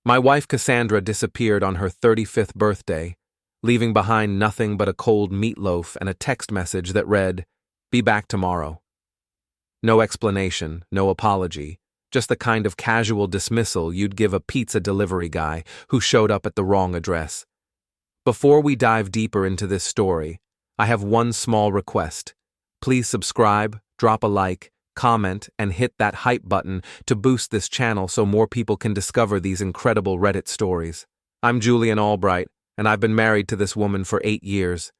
My wife Cassandra disappeared on her 35th birthday, leaving behind nothing but a cold meatloaf and a text message that read, "Be back tomorrow." No explanation, no apology, just the kind of casual dismissal you'd give a pizza delivery guy who showed up at the wrong address. Before we dive deeper into this story, I have one small request. Please subscribe, drop a like, comment, and hit that hype button to boost this channel so more people can discover these incredible Reddit stories. I'm Julian Albright, and I've been married to this woman for 8 years.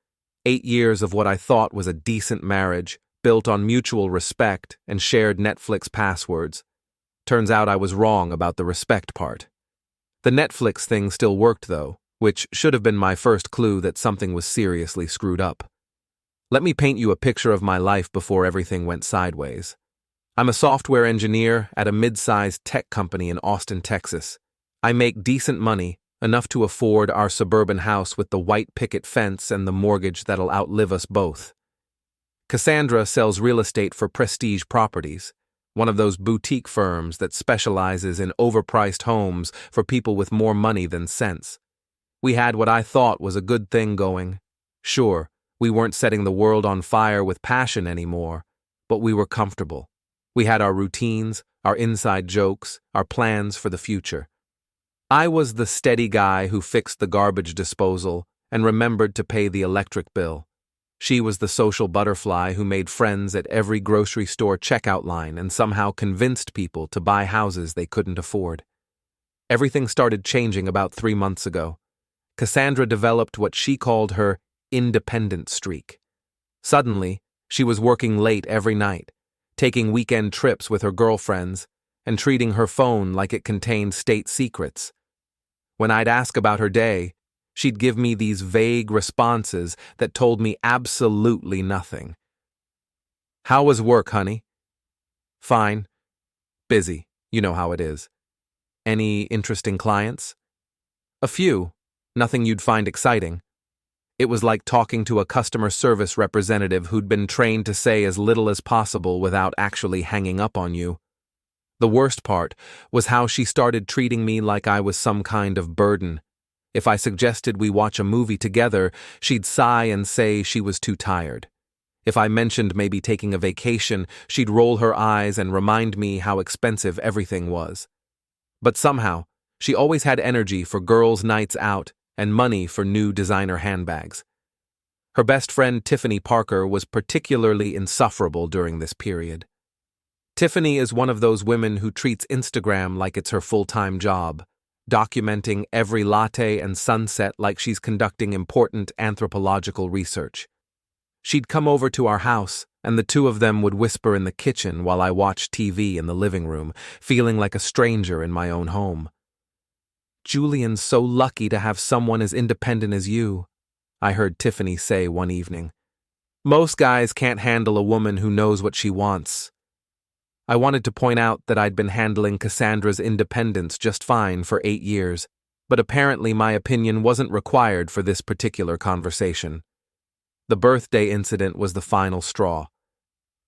8 years of what I thought was a decent marriage, built on mutual respect and shared Netflix passwords. Turns out I was wrong about the respect part. The Netflix thing still worked though, which should have been my first clue that something was seriously screwed up. Let me paint you a picture of my life before everything went sideways. I'm a software engineer at a mid-sized tech company in Austin, Texas. I make decent money, enough to afford our suburban house with the white picket fence and the mortgage that'll outlive us both. Cassandra sells real estate for Prestige Properties, one of those boutique firms that specializes in overpriced homes for people with more money than sense. We had what I thought was a good thing going. Sure, we weren't setting the world on fire with passion anymore, but we were comfortable. We had our routines, our inside jokes, our plans for the future. I was the steady guy who fixed the garbage disposal and remembered to pay the electric bill. She was the social butterfly who made friends at every grocery store checkout line and somehow convinced people to buy houses they couldn't afford. Everything started changing about 3 months ago. Cassandra developed what she called her independent streak. Suddenly, she was working late every night, taking weekend trips with her girlfriends, and treating her phone like it contained state secrets. When I'd ask about her day, she'd give me these vague responses that told me absolutely nothing. "How was work, honey?" "Fine. Busy. You know how it is." "Any interesting clients?" "A few. Nothing you'd find exciting." It was like talking to a customer service representative who'd been trained to say as little as possible without actually hanging up on you. The worst part was how she started treating me like I was some kind of burden. If I suggested we watch a movie together, she'd sigh and say she was too tired. If I mentioned maybe taking a vacation, she'd roll her eyes and remind me how expensive everything was. But somehow, she always had energy for girls' nights out and money for new designer handbags. Her best friend Tiffany Parker was particularly insufferable during this period. Tiffany is one of those women who treats Instagram like it's her full-time job, documenting every latte and sunset like she's conducting important anthropological research. She'd come over to our house, and the two of them would whisper in the kitchen while I watched TV in the living room, feeling like a stranger in my own home. "Julian's so lucky to have someone as independent as you," I heard Tiffany say one evening. "Most guys can't handle a woman who knows what she wants." I wanted to point out that I'd been handling Cassandra's independence just fine for 8 years, but apparently my opinion wasn't required for this particular conversation. The birthday incident was the final straw.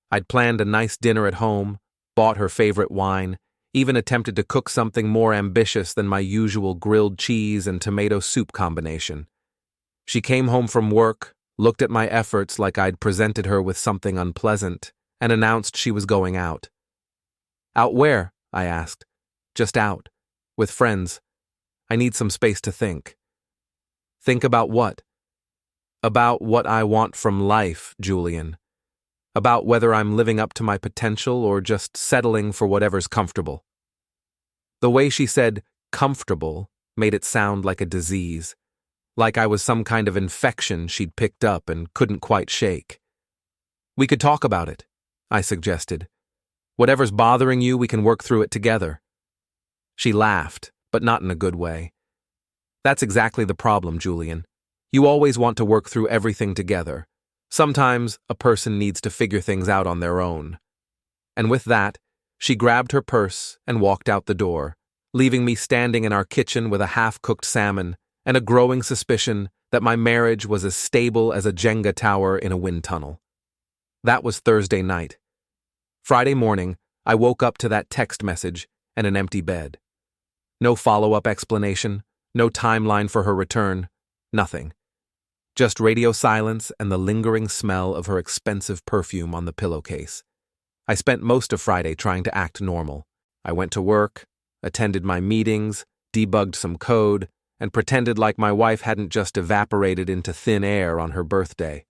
I'd planned a nice dinner at home, bought her favorite wine, even attempted to cook something more ambitious than my usual grilled cheese and tomato soup combination. She came home from work, looked at my efforts like I'd presented her with something unpleasant, and announced she was going out. "Out where?" I asked. "Just out. With friends. I need some space to think." "Think about what?" "About what I want from life, Julian. About whether I'm living up to my potential or just settling for whatever's comfortable." The way she said "comfortable" made it sound like a disease, like I was some kind of infection she'd picked up and couldn't quite shake. "We could talk about it," I suggested. "Whatever's bothering you, we can work through it together." She laughed, but not in a good way. "That's exactly the problem, Julian. You always want to work through everything together. Sometimes a person needs to figure things out on their own." And with that, she grabbed her purse and walked out the door, leaving me standing in our kitchen with a half-cooked salmon and a growing suspicion that my marriage was as stable as a Jenga tower in a wind tunnel. That was Thursday night. Friday morning, I woke up to that text message and an empty bed. No follow-up explanation, no timeline for her return, nothing. Just radio silence and the lingering smell of her expensive perfume on the pillowcase. I spent most of Friday trying to act normal. I went to work, attended my meetings, debugged some code, and pretended like my wife hadn't just evaporated into thin air on her birthday.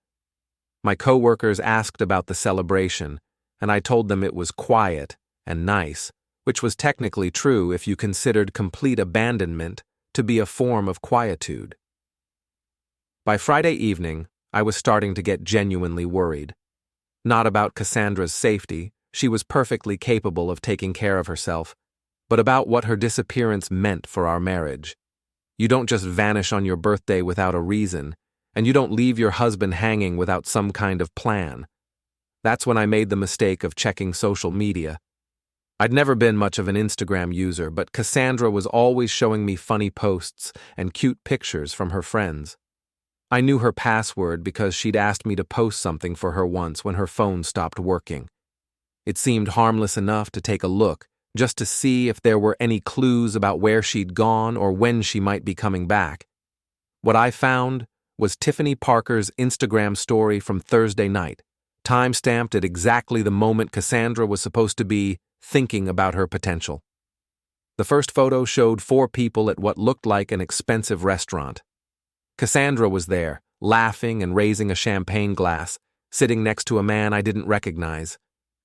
My coworkers asked about the celebration, and I told them it was quiet and nice, which was technically true if you considered complete abandonment to be a form of quietude. By Friday evening, I was starting to get genuinely worried. Not about Cassandra's safety, she was perfectly capable of taking care of herself, but about what her disappearance meant for our marriage. You don't just vanish on your birthday without a reason, and you don't leave your husband hanging without some kind of plan. That's when I made the mistake of checking social media. I'd never been much of an Instagram user, but Cassandra was always showing me funny posts and cute pictures from her friends. I knew her password because she'd asked me to post something for her once when her phone stopped working. It seemed harmless enough to take a look, just to see if there were any clues about where she'd gone or when she might be coming back. What I found was Tiffany Parker's Instagram story from Thursday night, time-stamped at exactly the moment Cassandra was supposed to be thinking about her potential. The first photo showed 4 people at what looked like an expensive restaurant. Cassandra was there, laughing and raising a champagne glass, sitting next to a man I didn't recognize.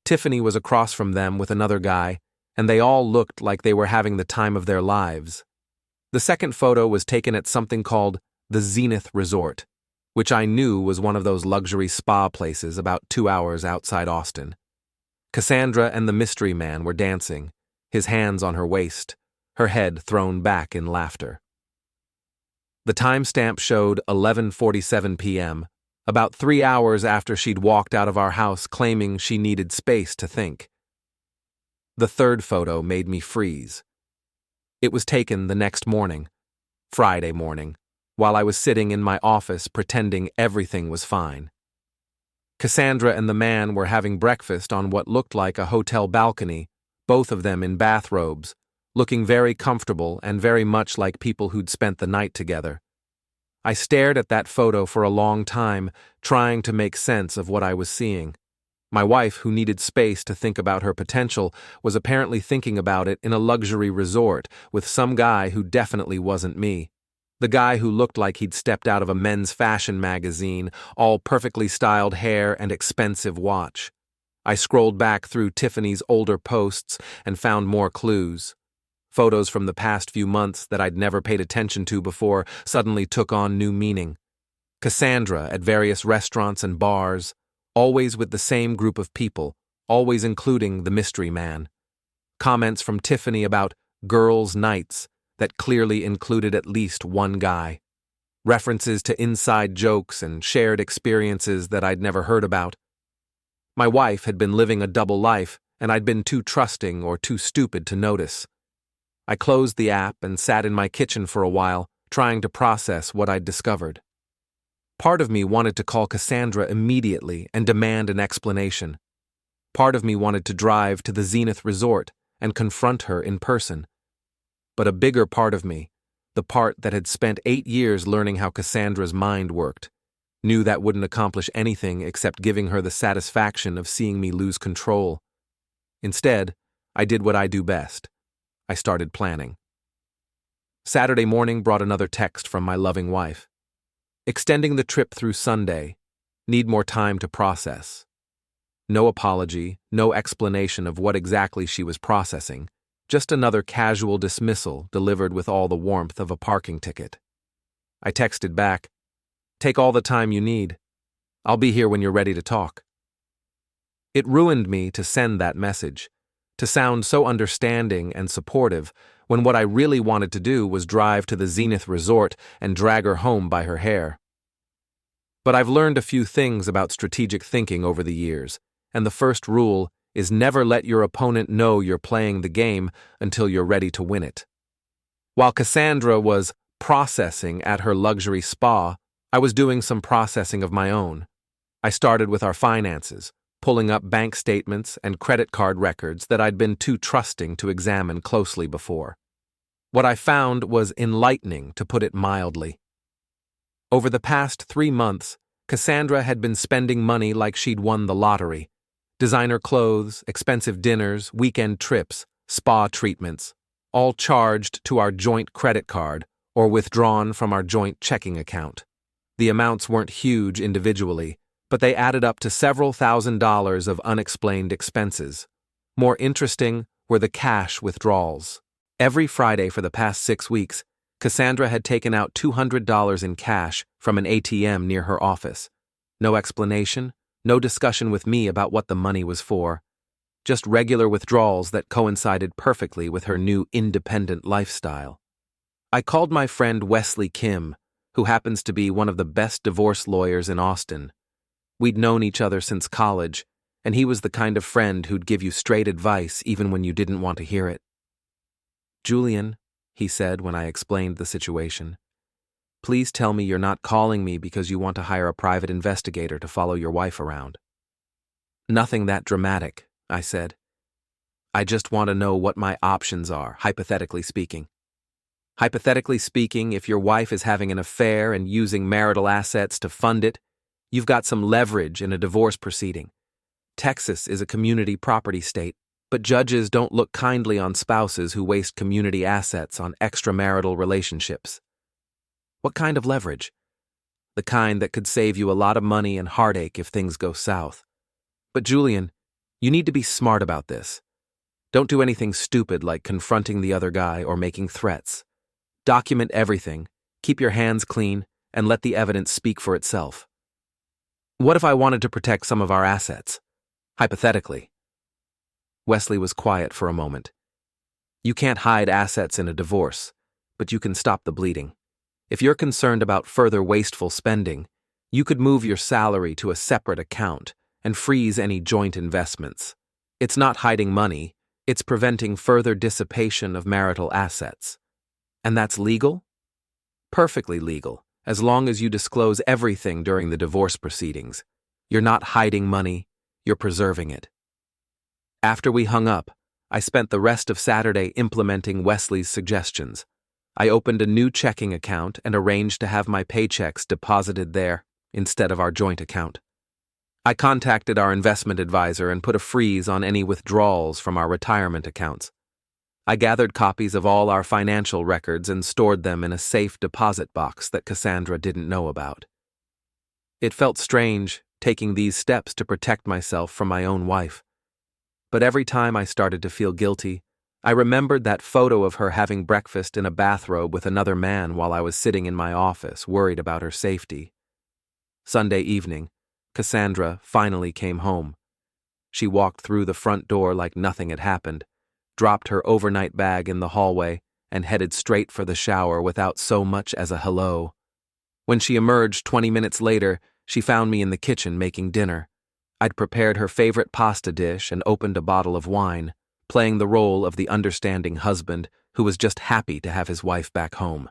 Tiffany was across from them with another guy, and they all looked like they were having the time of their lives. The second photo was taken at something called the Zenith Resort, which I knew was one of those luxury spa places about 2 hours outside Austin. Cassandra and the mystery man were dancing, his hands on her waist, her head thrown back in laughter. The timestamp showed 11:47 p.m., about 3 hours after she'd walked out of our house claiming she needed space to think. The third photo made me freeze. It was taken the next morning, Friday morning, while I was sitting in my office pretending everything was fine. Cassandra and the man were having breakfast on what looked like a hotel balcony, both of them in bathrobes, looking very comfortable and very much like people who'd spent the night together. I stared at that photo for a long time, trying to make sense of what I was seeing. My wife, who needed space to think about her potential, was apparently thinking about it in a luxury resort with some guy who definitely wasn't me. The guy who looked like he'd stepped out of a men's fashion magazine, all perfectly styled hair and expensive watch. I scrolled back through Tiffany's older posts and found more clues. Photos from the past few months that I'd never paid attention to before suddenly took on new meaning. Cassandra at various restaurants and bars, always with the same group of people, always including the mystery man. Comments from Tiffany about girls' nights that clearly included at least one guy. References to inside jokes and shared experiences that I'd never heard about. My wife had been living a double life, and I'd been too trusting or too stupid to notice. I closed the app and sat in my kitchen for a while, trying to process what I'd discovered. Part of me wanted to call Cassandra immediately and demand an explanation. Part of me wanted to drive to the Zenith Resort and confront her in person. But a bigger part of me, the part that had spent 8 years learning how Cassandra's mind worked, knew that wouldn't accomplish anything except giving her the satisfaction of seeing me lose control. Instead, I did what I do best. I started planning. Saturday morning brought another text from my loving wife. Extending the trip through Sunday. Need more time to process. No apology, no explanation of what exactly she was processing, just another casual dismissal delivered with all the warmth of a parking ticket. I texted back, "Take all the time you need. I'll be here when you're ready to talk." It ruined me to send that message, to sound so understanding and supportive, when what I really wanted to do was drive to the Zenith Resort and drag her home by her hair. But I've learned a few things about strategic thinking over the years, and the first rule is never let your opponent know you're playing the game until you're ready to win it. While Cassandra was processing at her luxury spa, I was doing some processing of my own. I started with our finances, pulling up bank statements and credit card records that I'd been too trusting to examine closely before. What I found was enlightening, to put it mildly. Over the past 3 months, Cassandra had been spending money like she'd won the lottery. Designer clothes, expensive dinners, weekend trips, spa treatments, all charged to our joint credit card or withdrawn from our joint checking account. The amounts weren't huge individually, but they added up to several $1,000s of unexplained expenses. More interesting were the cash withdrawals. Every Friday for the past 6 weeks, Cassandra had taken out $200 in cash from an ATM near her office. No explanation, no discussion with me about what the money was for. Just regular withdrawals that coincided perfectly with her new independent lifestyle. I called my friend Wesley Kim, who happens to be one of the best divorce lawyers in Austin. We'd known each other since college, and he was the kind of friend who'd give you straight advice even when you didn't want to hear it. "Julian," he said when I explained the situation, "please tell me you're not calling me because you want to hire a private investigator to follow your wife around." "Nothing that dramatic," I said. "I just want to know what my options are, hypothetically speaking. Hypothetically speaking, if your wife is having an affair and using marital assets to fund it, you've got some leverage in a divorce proceeding. Texas is a community property state, but judges don't look kindly on spouses who waste community assets on extramarital relationships." "What kind of leverage?" "The kind that could save you a lot of money and heartache if things go south. But Julian, you need to be smart about this. Don't do anything stupid like confronting the other guy or making threats. Document everything, keep your hands clean, and let the evidence speak for itself." "What if I wanted to protect some of our assets? Hypothetically." Wesley was quiet for a moment. "You can't hide assets in a divorce, but you can stop the bleeding. If you're concerned about further wasteful spending, you could move your salary to a separate account and freeze any joint investments. It's not hiding money, it's preventing further dissipation of marital assets. And that's legal?" "Perfectly legal, as long as you disclose everything during the divorce proceedings. You're not hiding money, you're preserving it." After we hung up, I spent the rest of Saturday implementing Wesley's suggestions. I opened a new checking account and arranged to have my paychecks deposited there instead of our joint account. I contacted our investment advisor and put a freeze on any withdrawals from our retirement accounts. I gathered copies of all our financial records and stored them in a safe deposit box that Cassandra didn't know about. It felt strange taking these steps to protect myself from my own wife. But every time I started to feel guilty, I remembered that photo of her having breakfast in a bathrobe with another man while I was sitting in my office, worried about her safety. Sunday evening, Cassandra finally came home. She walked through the front door like nothing had happened, dropped her overnight bag in the hallway, and headed straight for the shower without so much as a hello. When she emerged 20 minutes later, she found me in the kitchen making dinner. I'd prepared her favorite pasta dish and opened a bottle of wine, playing the role of the understanding husband who was just happy to have his wife back home.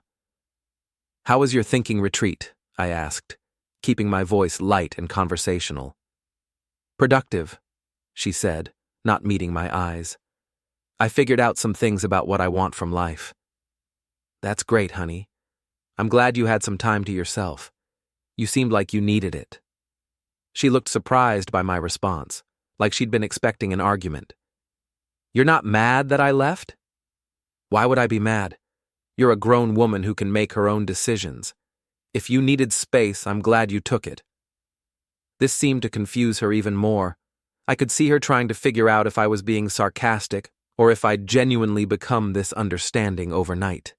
"How was your thinking retreat?" I asked, keeping my voice light and conversational. "Productive," she said, not meeting my eyes. "I figured out some things about what I want from life." "That's great, honey. I'm glad you had some time to yourself. You seemed like you needed it." She looked surprised by my response, like she'd been expecting an argument. "You're not mad that I left?" "Why would I be mad? You're a grown woman who can make her own decisions. If you needed space, I'm glad you took it." This seemed to confuse her even more. I could see her trying to figure out if I was being sarcastic or if I'd genuinely become this understanding overnight.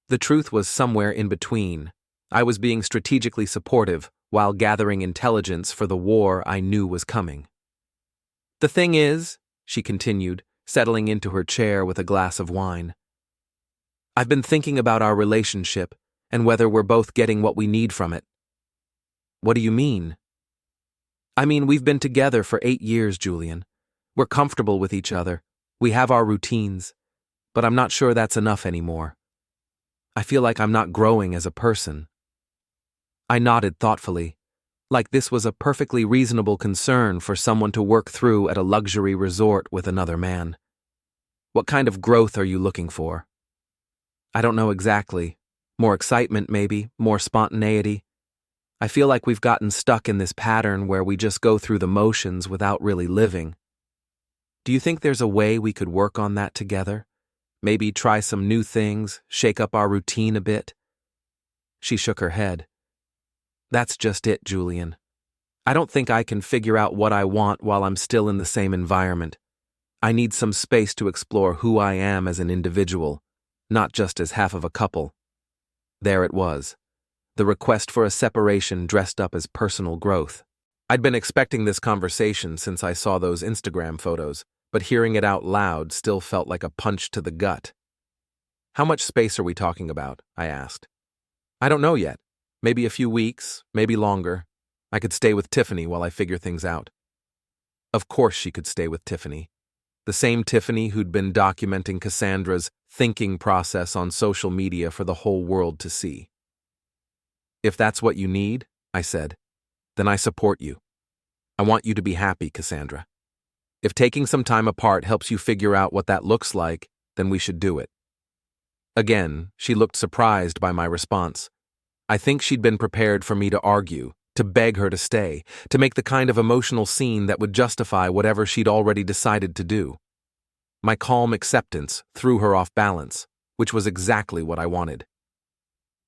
The truth was somewhere in between. I was being strategically supportive while gathering intelligence for the war I knew was coming. "The thing is," she continued, settling into her chair with a glass of wine, "I've been thinking about our relationship and whether we're both getting what we need from it." "What do you mean?" "I mean, we've been together for 8 years, Julian. We're comfortable with each other. We have our routines. But I'm not sure that's enough anymore. I feel like I'm not growing as a person." I nodded thoughtfully, like this was a perfectly reasonable concern for someone to work through at a luxury resort with another man. "What kind of growth are you looking for?" I don't know exactly. More excitement, maybe, more spontaneity. I feel like we've gotten stuck in this pattern where we just go through the motions without really living. Do you think there's a way we could work on that together? Maybe try some new things, shake up our routine a bit? She shook her head. That's just it, Julian. I don't think I can figure out what I want while I'm still in the same environment. I need some space to explore who I am as an individual, not just as half of a couple. There it was. The request for a separation dressed up as personal growth. I'd been expecting this conversation since I saw those Instagram photos, but hearing it out loud still felt like a punch to the gut. How much space are we talking about? I asked. I don't know yet. Maybe a few weeks, maybe longer. I could stay with Tiffany while I figure things out. Of course she could stay with Tiffany. The same Tiffany who'd been documenting Cassandra's thinking process on social media for the whole world to see. If that's what you need, I said, then I support you. I want you to be happy, Cassandra. If taking some time apart helps you figure out what that looks like, then we should do it. Again, she looked surprised by my response. I think she'd been prepared for me to argue, to beg her to stay, to make the kind of emotional scene that would justify whatever she'd already decided to do. My calm acceptance threw her off balance, which was exactly what I wanted.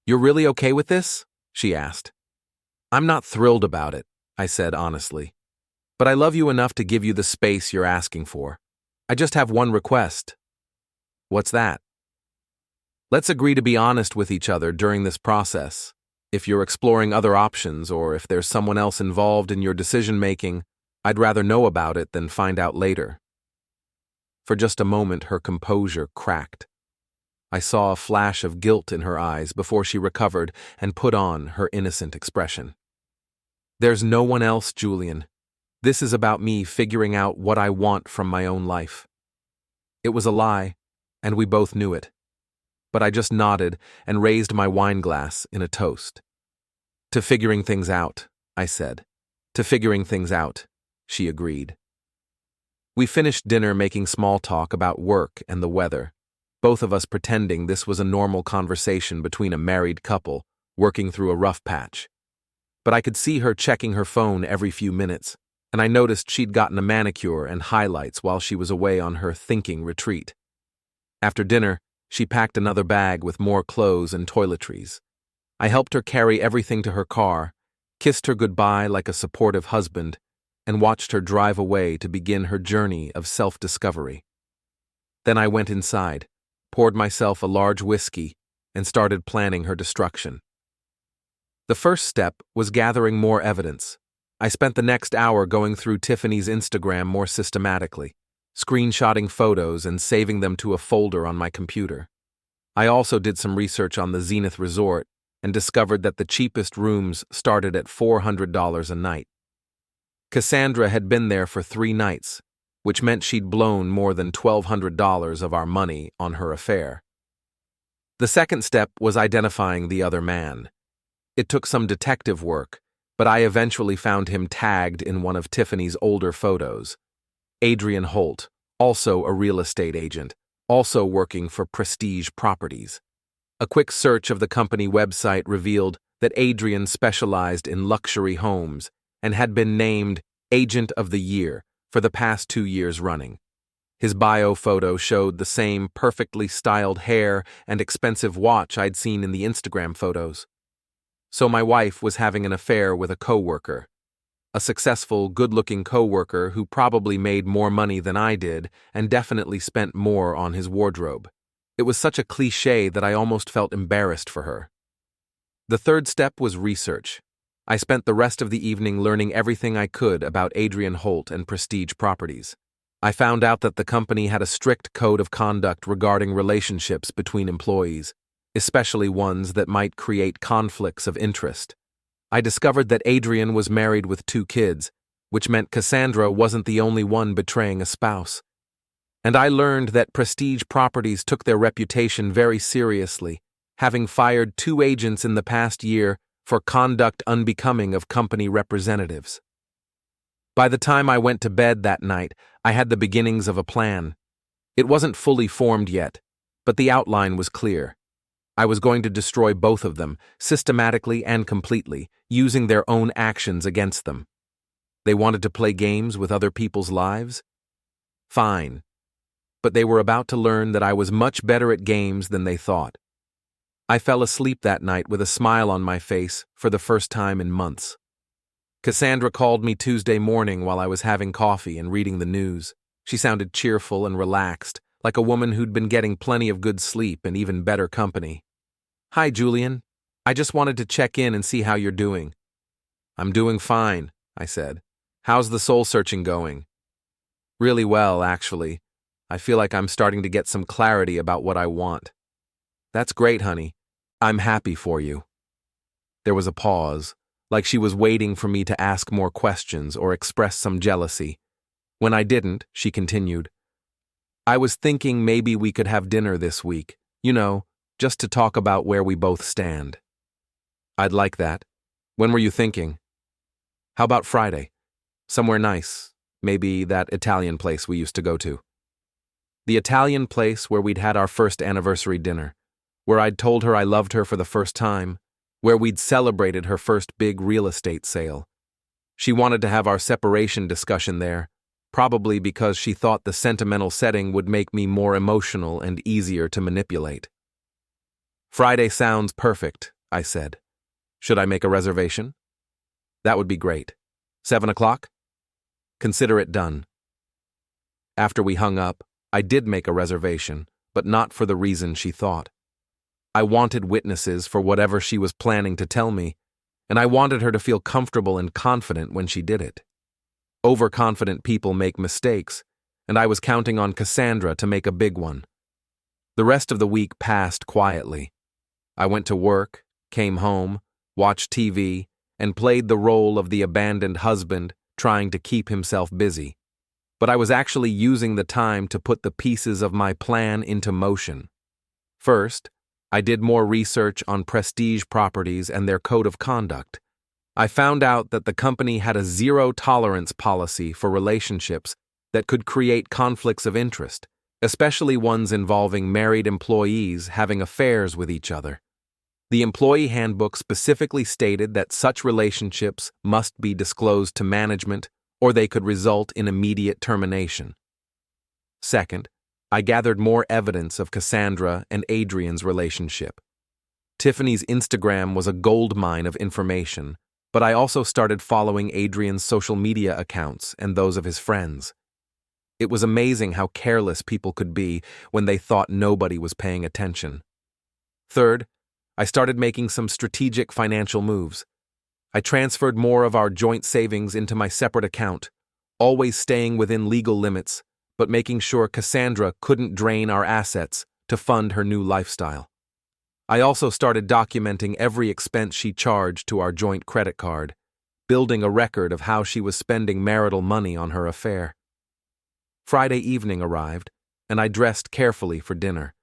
You're really okay with this? She asked. I'm not thrilled about it, I said honestly. But I love you enough to give you the space you're asking for. I just have one request. What's that? Let's agree to be honest with each other during this process. If you're exploring other options or if there's someone else involved in your decision-making, I'd rather know about it than find out later. For just a moment, her composure cracked. I saw a flash of guilt in her eyes before she recovered and put on her innocent expression. There's no one else, Julian. This is about me figuring out what I want from my own life. It was a lie, and we both knew it. But I just nodded and raised my wine glass in a toast. To figuring things out, I said. To figuring things out, she agreed. We finished dinner making small talk about work and the weather, both of us pretending this was a normal conversation between a married couple working through a rough patch. But I could see her checking her phone every few minutes, and I noticed she'd gotten a manicure and highlights while she was away on her thinking retreat. After dinner, she packed another bag with more clothes and toiletries. I helped her carry everything to her car, kissed her goodbye like a supportive husband, and watched her drive away to begin her journey of self-discovery. Then I went inside, poured myself a large whiskey, and started planning her destruction. The first step was gathering more evidence. I spent the next hour going through Tiffany's Instagram more systematically, screenshotting photos and saving them to a folder on my computer. I also did some research on the Zenith Resort and discovered that the cheapest rooms started at $400 a night. Cassandra had been there for 3 nights, which meant she'd blown more than $1,200 of our money on her affair. The second step was identifying the other man. It took some detective work, but I eventually found him tagged in one of Tiffany's older photos. Adrian Holt, also a real estate agent, also working for Prestige Properties. A quick search of the company website revealed that Adrian specialized in luxury homes and had been named Agent of the Year for the past 2 years running. His bio photo showed the same perfectly styled hair and expensive watch I'd seen in the Instagram photos. So my wife was having an affair with a coworker. A successful, good-looking coworker who probably made more money than I did and definitely spent more on his wardrobe. It was such a cliché that I almost felt embarrassed for her. The third step was research. I spent the rest of the evening learning everything I could about Adrian Holt and Prestige Properties. I found out that the company had a strict code of conduct regarding relationships between employees, especially ones that might create conflicts of interest. I discovered that Adrian was married with 2 kids, which meant Cassandra wasn't the only one betraying a spouse. And I learned that Prestige Properties took their reputation very seriously, having fired 2 agents in the past year for conduct unbecoming of company representatives. By the time I went to bed that night, I had the beginnings of a plan. It wasn't fully formed yet, but the outline was clear. I was going to destroy both of them, systematically and completely, using their own actions against them. They wanted to play games with other people's lives? Fine. But they were about to learn that I was much better at games than they thought. I fell asleep that night with a smile on my face for the first time in months. Cassandra called me Tuesday morning while I was having coffee and reading the news. She sounded cheerful and relaxed, like a woman who'd been getting plenty of good sleep and even better company. "Hi, Julian. I just wanted to check in and see how you're doing." "I'm doing fine," I said. "How's the soul searching going?" "Really well, actually. I feel like I'm starting to get some clarity about what I want." "That's great, honey. I'm happy for you." There was a pause, like she was waiting for me to ask more questions or express some jealousy. When I didn't, she continued, "I was thinking maybe we could have dinner this week, just to talk about where we both stand." "I'd like that. When were you thinking?" "How about Friday? Somewhere nice, maybe that Italian place we used to go to." The Italian place where we'd had our first anniversary dinner, where I'd told her I loved her for the first time, where we'd celebrated her first big real estate sale. She wanted to have our separation discussion there, probably because she thought the sentimental setting would make me more emotional and easier to manipulate. "Friday sounds perfect," I said. "Should I make a reservation?" "That would be great. 7 o'clock? Consider it done." After we hung up, I did make a reservation, but not for the reason she thought. I wanted witnesses for whatever she was planning to tell me, and I wanted her to feel comfortable and confident when she did it. Overconfident people make mistakes, and I was counting on Cassandra to make a big one. The rest of the week passed quietly. I went to work, came home, watched TV, and played the role of the abandoned husband trying to keep himself busy. But I was actually using the time to put the pieces of my plan into motion. First, I did more research on prestige properties and their code of conduct. I found out that the company had a zero-tolerance policy for relationships that could create conflicts of interest, especially ones involving married employees having affairs with each other. The employee handbook specifically stated that such relationships must be disclosed to management or they could result in immediate termination. Second, I gathered more evidence of Cassandra and Adrian's relationship. Tiffany's Instagram was a goldmine of information, but I also started following Adrian's social media accounts and those of his friends. It was amazing how careless people could be when they thought nobody was paying attention. Third, I started making some strategic financial moves. I transferred more of our joint savings into my separate account, always staying within legal limits, but making sure Cassandra couldn't drain our assets to fund her new lifestyle. I also started documenting every expense she charged to our joint credit card, building a record of how she was spending marital money on her affair. Friday evening arrived, and I dressed carefully for dinner.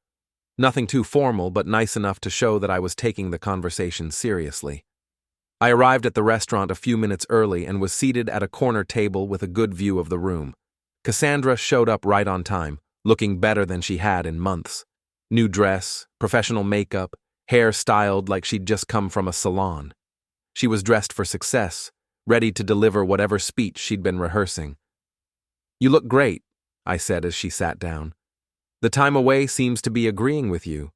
Nothing too formal, but nice enough to show that I was taking the conversation seriously. I arrived at the restaurant a few minutes early and was seated at a corner table with a good view of the room. Cassandra showed up right on time, looking better than she had in months. New dress, professional makeup, hair styled like she'd just come from a salon. She was dressed for success, ready to deliver whatever speech she'd been rehearsing. "You look great," I said as she sat down. "The time away seems to be agreeing with you."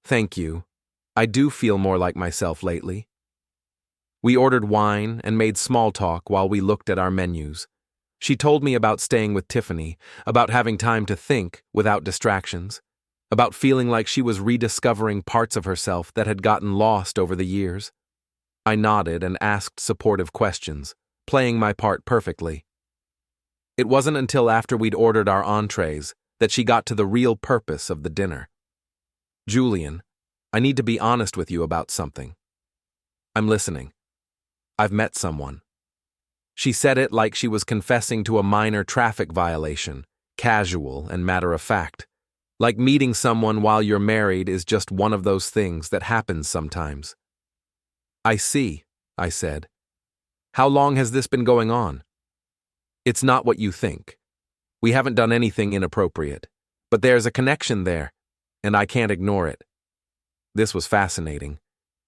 "Thank you. I do feel more like myself lately." We ordered wine and made small talk while we looked at our menus. She told me about staying with Tiffany, about having time to think without distractions, about feeling like she was rediscovering parts of herself that had gotten lost over the years. I nodded and asked supportive questions, playing my part perfectly. It wasn't until after we'd ordered our entrees that she got to the real purpose of the dinner. "Julian, I need to be honest with you about something." "I'm listening." "I've met someone." She said it like she was confessing to a minor traffic violation, casual and matter-of-fact. Like meeting someone while you're married is just one of those things that happens sometimes. "I see," I said. "How long has this been going on?" "It's not what you think. We haven't done anything inappropriate, but there's a connection there, and I can't ignore it." This was fascinating.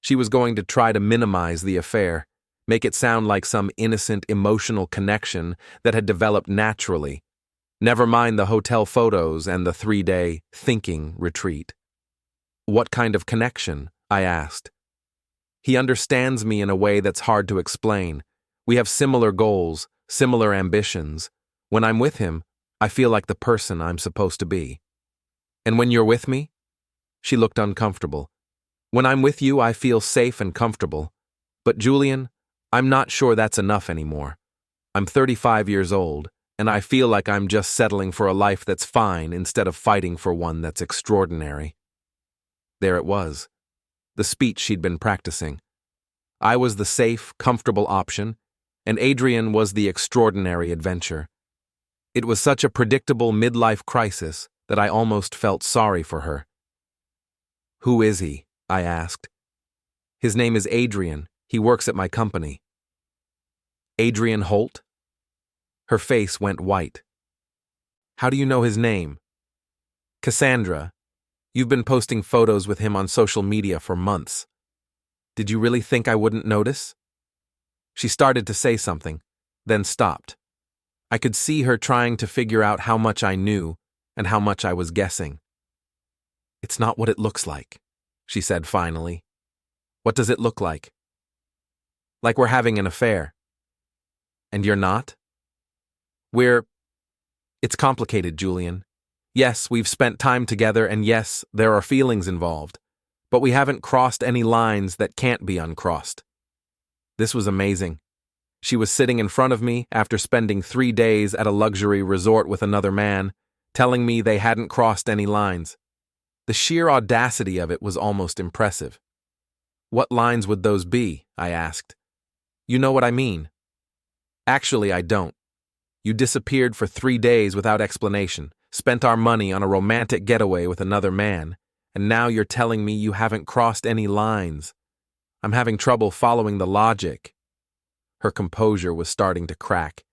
She was going to try to minimize the affair, make it sound like some innocent emotional connection that had developed naturally. Never mind the hotel photos and the 3-day thinking retreat. What kind of connection? I asked. He understands me in a way that's hard to explain. We have similar goals, similar ambitions. When I'm with him, I feel like the person I'm supposed to be. And when you're with me? She looked uncomfortable. When I'm with you, I feel safe and comfortable. But Julian, I'm not sure that's enough anymore. I'm 35 years old, and I feel like I'm just settling for a life that's fine instead of fighting for one that's extraordinary. There it was, the speech she'd been practicing. I was the safe, comfortable option, and Adrian was the extraordinary adventure. It was such a predictable midlife crisis that I almost felt sorry for her. Who is he? I asked. His name is Adrian. He works at my company. Adrian Holt? Her face went white. How do you know his name? Cassandra. You've been posting photos with him on social media for months. Did you really think I wouldn't notice? She started to say something, then stopped. I could see her trying to figure out how much I knew and how much I was guessing. It's not what it looks like, she said finally. What does it look like? Like we're having an affair. And you're not? It's complicated, Julian. Yes, we've spent time together, and yes, there are feelings involved, but we haven't crossed any lines that can't be uncrossed. This was amazing. She was sitting in front of me after spending 3 days at a luxury resort with another man, telling me they hadn't crossed any lines. The sheer audacity of it was almost impressive. What lines would those be? I asked. You know what I mean. Actually, I don't. You disappeared for 3 days without explanation, spent our money on a romantic getaway with another man, and now you're telling me you haven't crossed any lines. I'm having trouble following the logic. Her composure was starting to crack.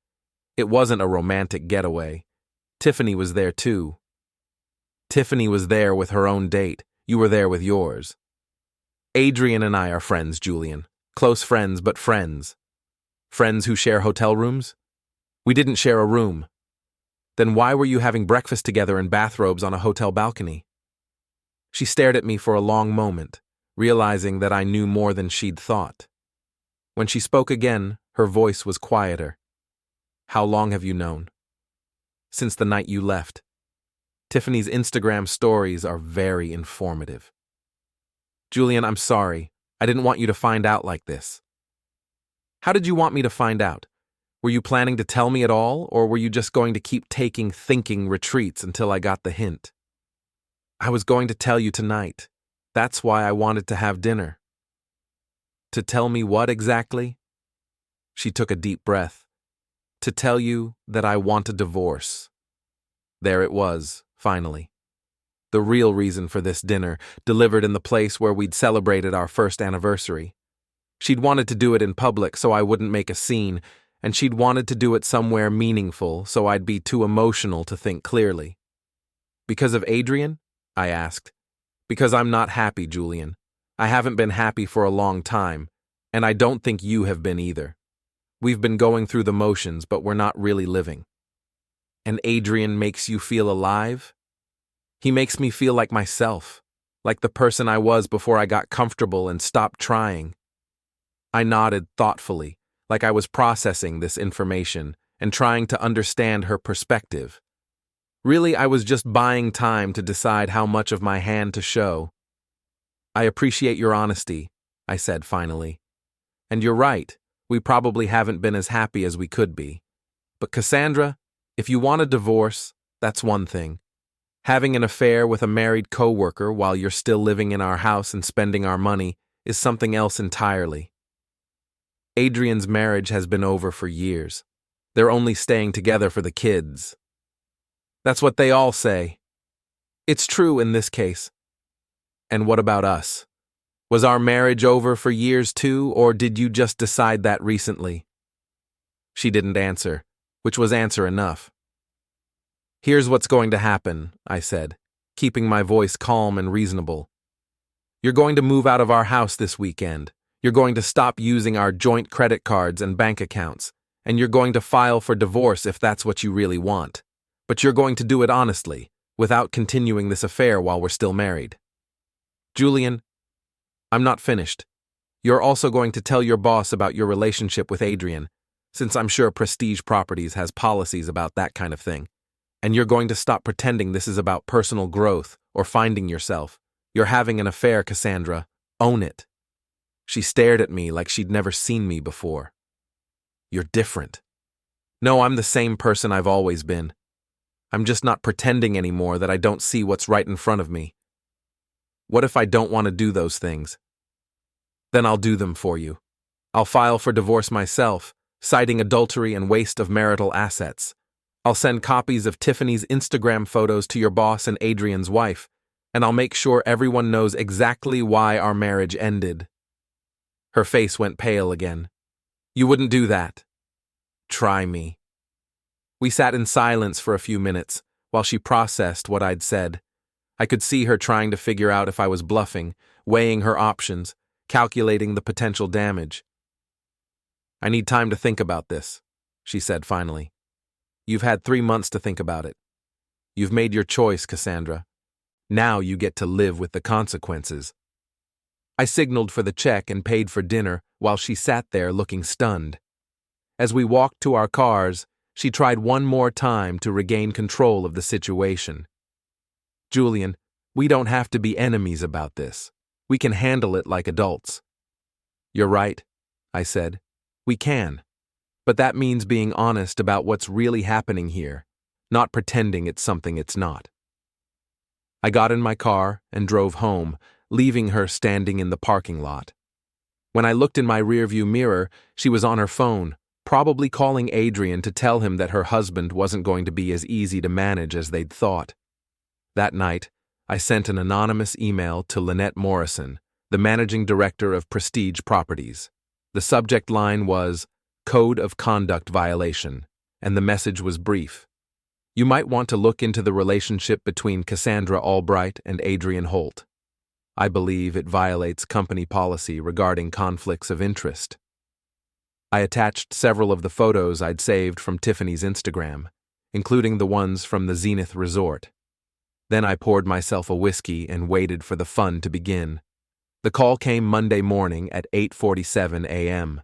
It wasn't a romantic getaway. Tiffany was there too. Tiffany was there with her own date. You were there with yours. Adrian and I are friends, Julian. Close friends, but friends. Friends who share hotel rooms? We didn't share a room. Then why were you having breakfast together in bathrobes on a hotel balcony? She stared at me for a long moment, realizing that I knew more than she'd thought. When she spoke again, her voice was quieter. How long have you known? Since the night you left. Tiffany's Instagram stories are very informative. Julian, I'm sorry. I didn't want you to find out like this. How did you want me to find out? Were you planning to tell me at all, or were you just going to keep taking thinking retreats until I got the hint? I was going to tell you tonight. That's why I wanted to have dinner. To tell me what exactly? She took a deep breath. To tell you that I want a divorce. There it was, finally. The real reason for this dinner, delivered in the place where we'd celebrated our first anniversary. She'd wanted to do it in public so I wouldn't make a scene, and she'd wanted to do it somewhere meaningful so I'd be too emotional to think clearly. Because of Adrian? I asked. Because I'm not happy, Julian. I haven't been happy for a long time, and I don't think you have been either. We've been going through the motions, but we're not really living. And Adrian makes you feel alive? He makes me feel like myself, like the person I was before I got comfortable and stopped trying. I nodded thoughtfully, like I was processing this information and trying to understand her perspective. Really, I was just buying time to decide how much of my hand to show. I appreciate your honesty, I said finally. And you're right, we probably haven't been as happy as we could be. But Cassandra, if you want a divorce, that's one thing. Having an affair with a married coworker while you're still living in our house and spending our money is something else entirely. Adrian's marriage has been over for years. They're only staying together for the kids. That's what they all say. It's true in this case. And what about us? Was our marriage over for years too, or did you just decide that recently? She didn't answer, which was answer enough. Here's what's going to happen, I said, keeping my voice calm and reasonable. You're going to move out of our house this weekend. You're going to stop using our joint credit cards and bank accounts. And you're going to file for divorce if that's what you really want. But you're going to do it honestly, without continuing this affair while we're still married. Julian, I'm not finished. You're also going to tell your boss about your relationship with Adrian, since I'm sure Prestige Properties has policies about that kind of thing. And you're going to stop pretending this is about personal growth or finding yourself. You're having an affair, Cassandra. Own it. She stared at me like she'd never seen me before. You're different. No, I'm the same person I've always been. I'm just not pretending anymore that I don't see what's right in front of me. What if I don't want to do those things? Then I'll do them for you. I'll file for divorce myself, citing adultery and waste of marital assets. I'll send copies of Tiffany's Instagram photos to your boss and Adrian's wife, and I'll make sure everyone knows exactly why our marriage ended. Her face went pale again. You wouldn't do that. Try me. We sat in silence for a few minutes while she processed what I'd said. I could see her trying to figure out if I was bluffing, weighing her options, calculating the potential damage. I need time to think about this, she said finally. You've had 3 months to think about it. You've made your choice, Cassandra. Now you get to live with the consequences. I signaled for the check and paid for dinner while she sat there looking stunned. As we walked to our cars, she tried one more time to regain control of the situation. Julian, we don't have to be enemies about this. We can handle it like adults. You're right, I said. We can. But that means being honest about what's really happening here, not pretending it's something it's not. I got in my car and drove home, leaving her standing in the parking lot. When I looked in my rearview mirror, she was on her phone, probably calling Adrian to tell him that her husband wasn't going to be as easy to manage as they'd thought. That night, I sent an anonymous email to Lynette Morrison, the managing director of Prestige Properties. The subject line was, Code of Conduct Violation, and the message was brief. You might want to look into the relationship between Cassandra Albright and Adrian Holt. I believe it violates company policy regarding conflicts of interest. I attached several of the photos I'd saved from Tiffany's Instagram, including the ones from the Zenith Resort. Then I poured myself a whiskey and waited for the fun to begin. The call came Monday morning at 8:47 a.m.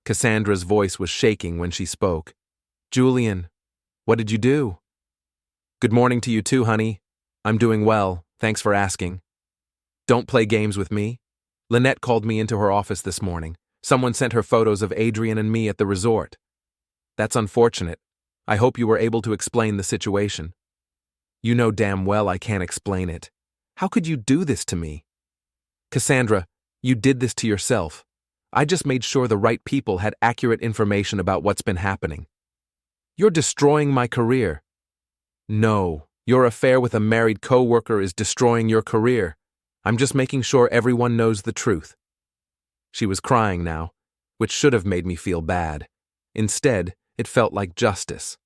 Cassandra's voice was shaking when she spoke. Julian, what did you do? Good morning to you too, honey. I'm doing well, thanks for asking. Don't play games with me. Lynette called me into her office this morning. Someone sent her photos of Adrian and me at the resort. That's unfortunate. I hope you were able to explain the situation. You know damn well I can't explain it. How could you do this to me? Cassandra, you did this to yourself. I just made sure the right people had accurate information about what's been happening. You're destroying my career. No, your affair with a married co-worker is destroying your career. I'm just making sure everyone knows the truth. She was crying now, which should have made me feel bad. Instead, it felt like justice.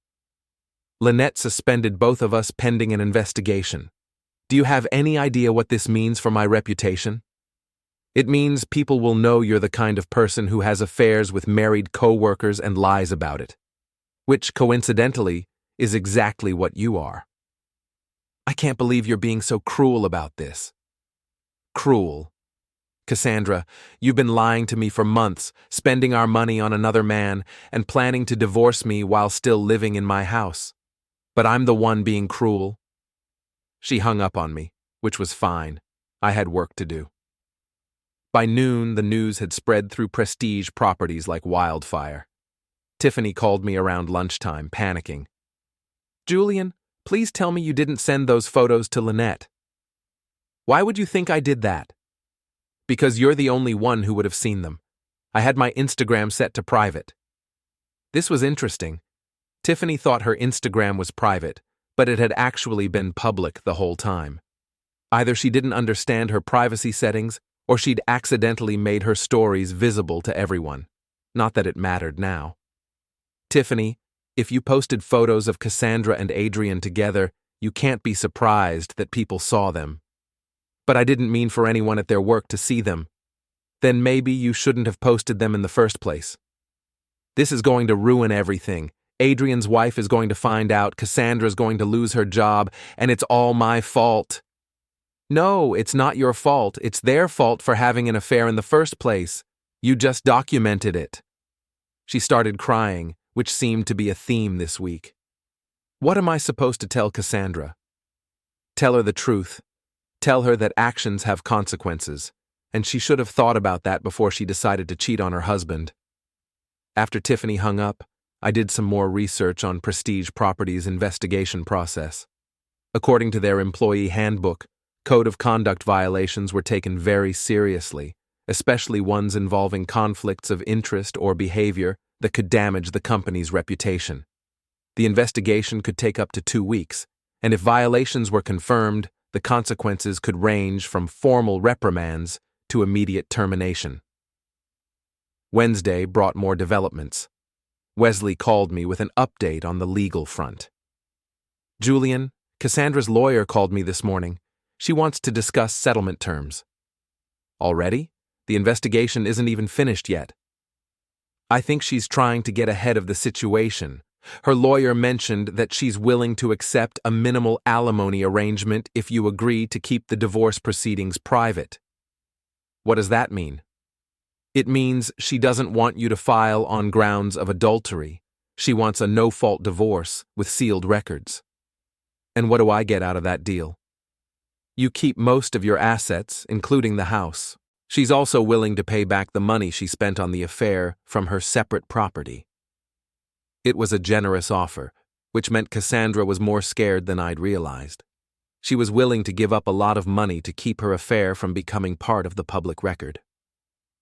Lynette suspended both of us pending an investigation. Do you have any idea what this means for my reputation? It means people will know you're the kind of person who has affairs with married co-workers and lies about it. Which, coincidentally, is exactly what you are. I can't believe you're being so cruel about this. Cruel. Cassandra, you've been lying to me for months, spending our money on another man, and planning to divorce me while still living in my house. But I'm the one being cruel. She hung up on me, which was fine. I had work to do. By noon, the news had spread through Prestige Properties like wildfire. Tiffany called me around lunchtime, panicking. Julian, please tell me you didn't send those photos to Lynette. Why would you think I did that? Because you're the only one who would have seen them. I had my Instagram set to private. This was interesting. Tiffany thought her Instagram was private, but it had actually been public the whole time. Either she didn't understand her privacy settings, or she'd accidentally made her stories visible to everyone. Not that it mattered now. Tiffany, if you posted photos of Cassandra and Adrian together, you can't be surprised that people saw them. But I didn't mean for anyone at their work to see them. Then maybe you shouldn't have posted them in the first place. This is going to ruin everything. Adrian's wife is going to find out, Cassandra's going to lose her job, and it's all my fault. No, it's not your fault. It's their fault for having an affair in the first place. You just documented it. She started crying, which seemed to be a theme this week. What am I supposed to tell Cassandra? Tell her the truth. Tell her that actions have consequences, and she should have thought about that before she decided to cheat on her husband. After Tiffany hung up, I did some more research on Prestige Properties' investigation process. According to their employee handbook, code of conduct violations were taken very seriously, especially ones involving conflicts of interest or behavior that could damage the company's reputation. The investigation could take up to 2 weeks, and if violations were confirmed, the consequences could range from formal reprimands to immediate termination. Wednesday brought more developments. Wesley called me with an update on the legal front. Julian, Cassandra's lawyer called me this morning. She wants to discuss settlement terms. Already? The investigation isn't even finished yet. I think she's trying to get ahead of the situation. Her lawyer mentioned that she's willing to accept a minimal alimony arrangement if you agree to keep the divorce proceedings private. What does that mean? It means she doesn't want you to file on grounds of adultery. She wants a no-fault divorce with sealed records. And what do I get out of that deal? You keep most of your assets, including the house. She's also willing to pay back the money she spent on the affair from her separate property. It was a generous offer, which meant Cassandra was more scared than I'd realized. She was willing to give up a lot of money to keep her affair from becoming part of the public record.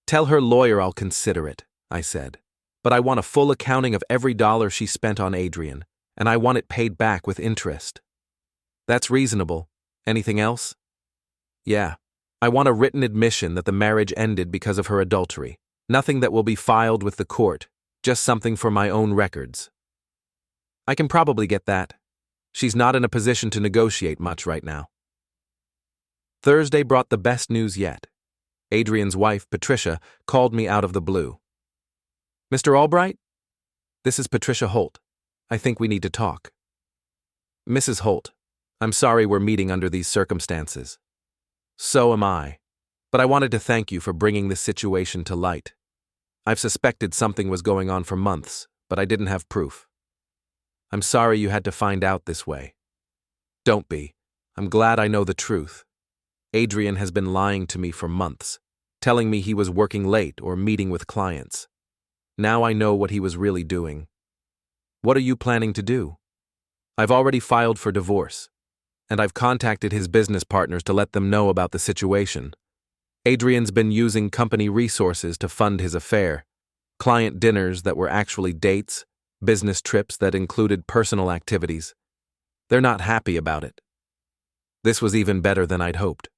Tell her lawyer I'll consider it, I said, but I want a full accounting of every dollar she spent on Adrian, and I want it paid back with interest. That's reasonable. Anything else? Yeah. I want a written admission that the marriage ended because of her adultery. Nothing that will be filed with the court, just something for my own records. I can probably get that. She's not in a position to negotiate much right now. Thursday brought the best news yet. Adrian's wife, Patricia, called me out of the blue. Mr. Albright? This is Patricia Holt. I think we need to talk. Mrs. Holt, I'm sorry we're meeting under these circumstances. So am I. But I wanted to thank you for bringing this situation to light. I've suspected something was going on for months, but I didn't have proof. I'm sorry you had to find out this way. Don't be. I'm glad I know the truth. Adrian has been lying to me for months, telling me he was working late or meeting with clients. Now I know what he was really doing. What are you planning to do? I've already filed for divorce, and I've contacted his business partners to let them know about the situation. Adrian's been using company resources to fund his affair, client dinners that were actually dates, business trips that included personal activities. They're not happy about it. This was even better than I'd hoped.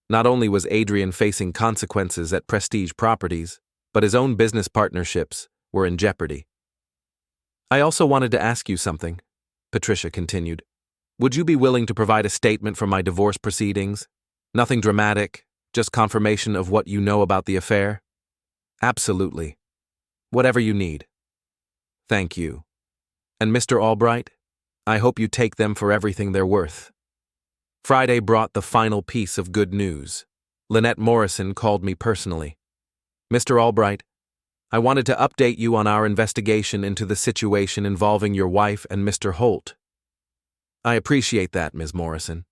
Not only was Adrian facing consequences at Prestige Properties, but his own business partnerships were in jeopardy. I also wanted to ask you something, Patricia continued. Would you be willing to provide a statement for my divorce proceedings? Nothing dramatic, just confirmation of what you know about the affair? Absolutely. Whatever you need. Thank you. And Mr. Albright, I hope you take them for everything they're worth. Friday brought the final piece of good news. Lynette Morrison called me personally. Mr. Albright, I wanted to update you on our investigation into the situation involving your wife and Mr. Holt. I appreciate that, Ms. Morrison.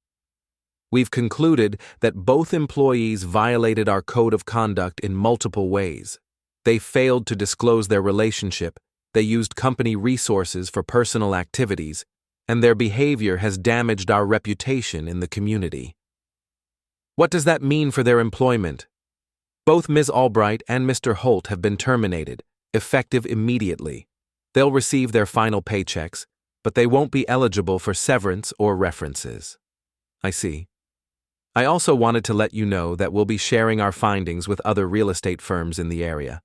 We've concluded that both employees violated our code of conduct in multiple ways. They failed to disclose their relationship, they used company resources for personal activities, and their behavior has damaged our reputation in the community. What does that mean for their employment? Both Ms. Albright and Mr. Holt have been terminated, effective immediately. They'll receive their final paychecks, but they won't be eligible for severance or references. I see. I also wanted to let you know that we'll be sharing our findings with other real estate firms in the area.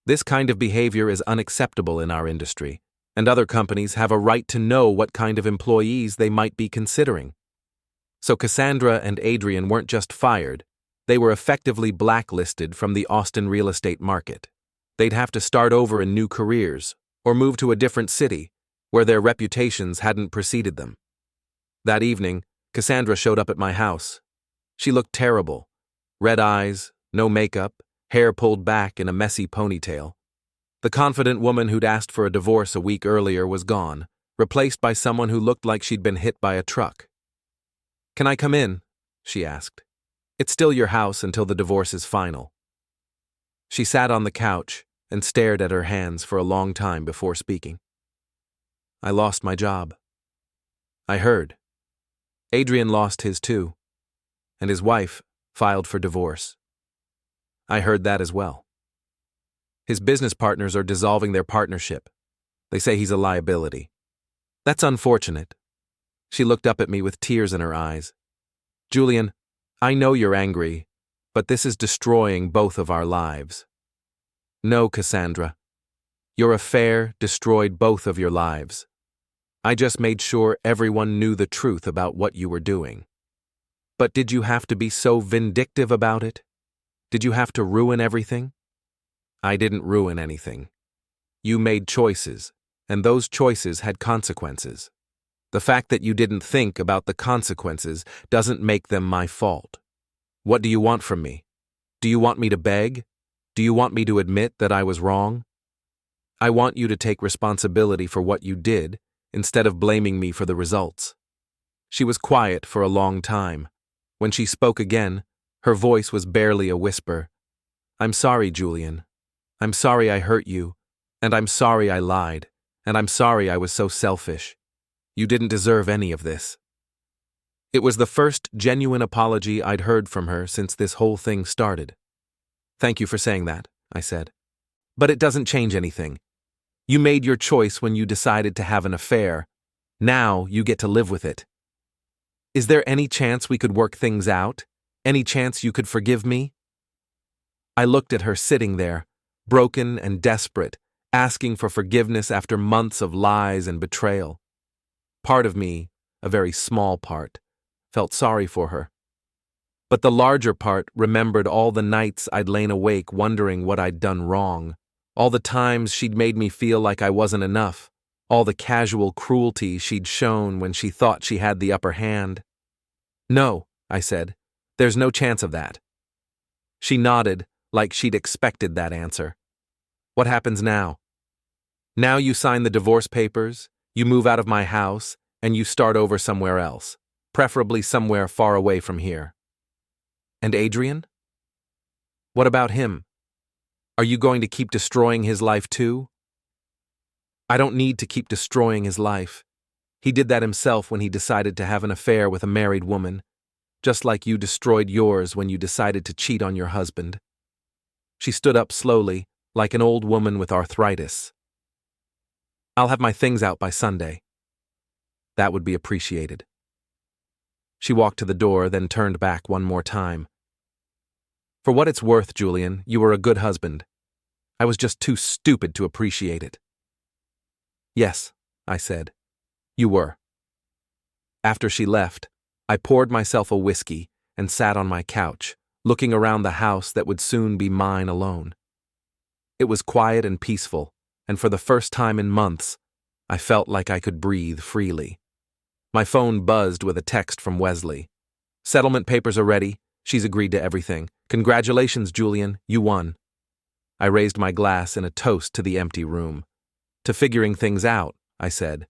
This kind of behavior is unacceptable in our industry, and other companies have a right to know what kind of employees they might be considering. So Cassandra and Adrian weren't just fired, they were effectively blacklisted from the Austin real estate market. They'd have to start over in new careers, or move to a different city, where their reputations hadn't preceded them. That evening, Cassandra showed up at my house. She looked terrible. Red eyes, no makeup, hair pulled back in a messy ponytail. The confident woman who'd asked for a divorce a week earlier was gone, replaced by someone who looked like she'd been hit by a truck. "Can I come in?" she asked. "It's still your house until the divorce is final." She sat on the couch and stared at her hands for a long time before speaking. "I lost my job." "I heard. Adrian lost his too, and his wife filed for divorce." "I heard that as well. His business partners are dissolving their partnership. They say he's a liability." "That's unfortunate." She looked up at me with tears in her eyes. "Julian, I know you're angry, but this is destroying both of our lives." "No, Cassandra. Your affair destroyed both of your lives. I just made sure everyone knew the truth about what you were doing." "But did you have to be so vindictive about it? Did you have to ruin everything?" "I didn't ruin anything. You made choices, and those choices had consequences. The fact that you didn't think about the consequences doesn't make them my fault. What do you want from me? Do you want me to beg? Do you want me to admit that I was wrong? I want you to take responsibility for what you did instead of blaming me for the results." She was quiet for a long time. When she spoke again, her voice was barely a whisper. "I'm sorry, Julian. I'm sorry I hurt you, and I'm sorry I lied, and I'm sorry I was so selfish. You didn't deserve any of this." It was the first genuine apology I'd heard from her since this whole thing started. "Thank you for saying that," I said. "But it doesn't change anything. You made your choice when you decided to have an affair. Now you get to live with it. Is there any chance we could work things out? Any chance you could forgive me?" I looked at her sitting there, broken and desperate, asking for forgiveness after months of lies and betrayal. Part of me, a very small part, felt sorry for her. But the larger part remembered all the nights I'd lain awake wondering what I'd done wrong, all the times she'd made me feel like I wasn't enough, all the casual cruelty she'd shown when she thought she had the upper hand. "No," I said, "there's no chance of that." She nodded, like she'd expected that answer. "What happens now?" "Now you sign the divorce papers, you move out of my house, and you start over somewhere else, preferably somewhere far away from here." "And Adrian? What about him? Are you going to keep destroying his life too?" "I don't need to keep destroying his life. He did that himself when he decided to have an affair with a married woman, just like you destroyed yours when you decided to cheat on your husband." She stood up slowly, like an old woman with arthritis. "I'll have my things out by Sunday." "That would be appreciated." She walked to the door, then turned back one more time. "For what it's worth, Julian, you were a good husband. I was just too stupid to appreciate it." "Yes," I said, "you were." After she left, I poured myself a whiskey and sat on my couch, looking around the house that would soon be mine alone. It was quiet and peaceful, and for the first time in months, I felt like I could breathe freely. My phone buzzed with a text from Wesley. "Settlement papers are ready. She's agreed to everything. Congratulations, Julian, you won." I raised my glass in a toast to the empty room. "To figuring things out," I said.